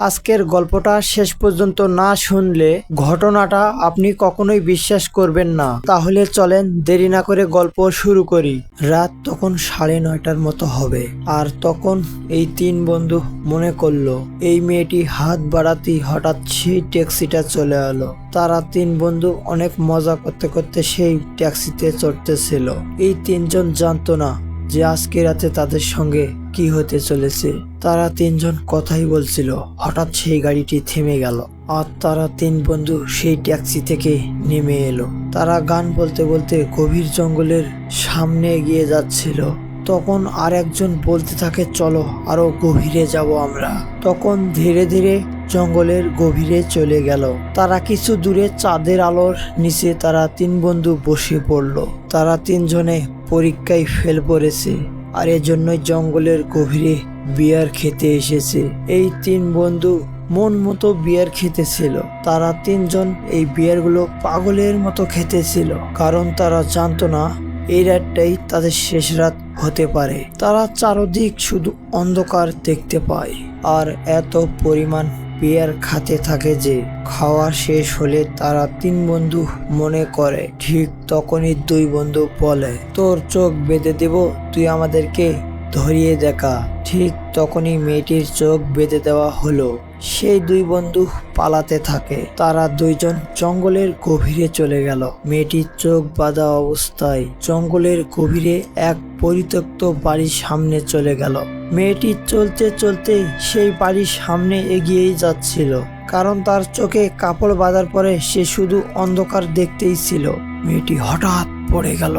আজকের গল্পটা শেষ পর্যন্ত না শুনলে ঘটনাটা আপনি কখনোই বিশ্বাস করবেন না। তাহলে চলেন দেরি না করে গল্প শুরু করি। রাত তখন 9:30টার মতো হবে, আর তখন এই তিন বন্ধু মনে করলো এই মেয়েটি হাত বাড়াতেই হঠাৎ সেই ট্যাক্সিটা চলে এলো। তারা তিন বন্ধু অনেক মজা করতে করতে সেই ট্যাক্সিতে চড়তেছিল। এই তিনজন জানতো না যে আজকে রাতে তাদের সঙ্গে কি হতে চলেছে। তারা তিনজন কথাই বলছিল, হঠাৎ সেই গাড়িটি থেমে গেল আর তারা তিন বন্ধু সেই ট্যাক্সি থেকে নেমে এলো। তারা গান বলতে বলতে গভীর জঙ্গলের সামনে এগিয়ে যাচ্ছিল। তখন আর একজন বলতে থাকে, চলো আরো গভীরে যাব আমরা। তখন ধীরে ধীরে জঙ্গলের গভীরে চলে গেল। তারা কিছু দূরে চাঁদের আলোর নিচে তারা তিন বন্ধু বসে পড়লো। তারা তিনজনে পরীক্ষায় ফেল পড়েছে, আর এজন্যই জঙ্গলের গভীরে বিয়ার খেতে এসেছে। এই তিন বন্ধু মন মতো বিয়ার খেতেছিল। তারা তিনজন এই বিয়ারগুলো পাগলের মতো খেতেছিল, কারণ তারা জানতো না এই রাতটাই তাদের শেষ রাত হতে পারে। তারা চারদিক শুধু অন্ধকার দেখতে পায় আর এত পরিমাণ বিয়ার খাতে থাকে যে খাওয়া শেষ হলে তারা তিন বন্ধু মনে করে। ঠিক তখনই দুই বন্ধু বলে, তোর চোখ বেঁধে দেব, তুই আমাদেরকে ধরিয়ে দেখা। ঠিক তখনই মেয়েটির চোখ বেঁধে দেওয়া হলো। সেই দুই বন্ধু পালাতে থাকে। তারা দুইজন জঙ্গলের গভীরে চলে গেল। মেয়েটির চোখ বাঁধা অবস্থায় জঙ্গলের গভীরে এক পরিত্যক্ত বাড়ির সামনে চলে গেল। মেয়েটি চলতে চলতে সেই বাড়ির সামনে এগিয়েই যাচ্ছিল, কারণ তার চোখে কাপড় বাঁধার পরে সে শুধু অন্ধকার দেখতেই ছিল। মেয়েটি হঠাৎ পড়ে গেল।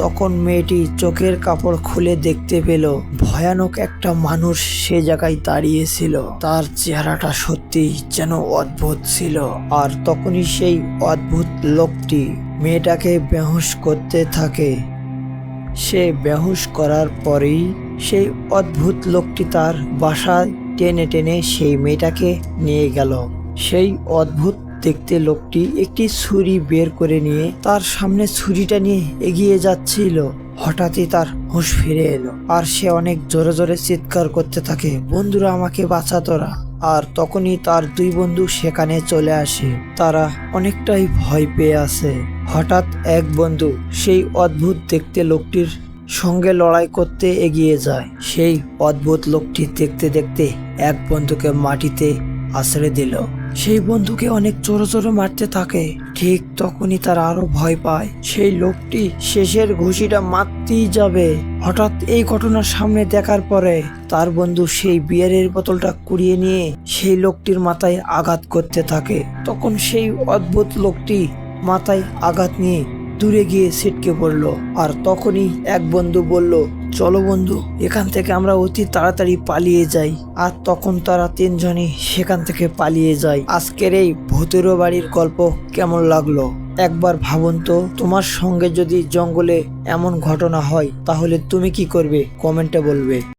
তখন মেয়েটি চোখের কাপড় খুলে দেখতে পেল ভয়ানক একটা মানুষ সে জায়গায় দাঁড়িয়েছিল। তার চেহারাটা সত্যি যেন অদ্ভুত ছিল। আর তখনই সেই অদ্ভুত লোকটি মেয়েটাকে বেহুশ করতে থাকে। সে বেহুশ করার পরেই সেই অদ্ভুত লোকটি তার বাসায় টেনে টেনে সেই মেয়েটাকে নিয়ে গেল। সেই অদ্ভুত দেখতে লোকটি একটি ছুরি বের করে নিয়ে তার সামনে ছুরিটা নিয়ে এগিয়ে যাচ্ছিল। হঠাৎই তার হুঁশ ফিরে এলো, আর সে অনেক জোরে জোরে চিৎকার করতে থাকে, বন্ধুরা আমাকে বাঁচা তোরা। আর তখনই তার দুই বন্ধু সেখানে চলে আসে। তারা অনেকটাই ভয় পেয়ে আছে। হঠাৎ এক বন্ধু সেই অদ্ভুত দেখতে লোকটির সঙ্গে লড়াই করতে এগিয়ে যায়। সেই অদ্ভুত লোকটি দেখতে দেখতে এক বন্ধুকে মাটিতে আছড়ে দিল। সেই বন্ধুকে অনেক জোরে জোরে মারতে থাকে। ঠিক তখনই তারা আরো ভয় পায়। সেই লোকটি শেষের ঘুষিটা মারতেই যাবে। হঠাৎ এই ঘটনার সামনে দেখার পরে তার বন্ধু সেই বিয়ারের বোতলটা কুড়িয়ে নিয়ে সেই লোকটির মাথায় আঘাত করতে থাকে। তখন সেই অদ্ভুত লোকটি মাথায় আঘাত নিয়ে দূরে গিয়ে ছিটকে পড়লো। আর তখনই এক বন্ধু বলল, চলো বন্ধু, এখান থেকে আমরা অতি তাড়াতাড়ি পালিয়ে যাই। আর তখন তারা তিনজনই সেখান থেকে পালিয়ে যায়। আজকের এই ভূতেরও বাড়ির গল্প কেমন লাগলো একবার ভাবুন তো। তোমার সঙ্গে যদি জঙ্গলে এমন ঘটনা হয় তাহলে তুমি কি করবে? কমেন্টে বলবে।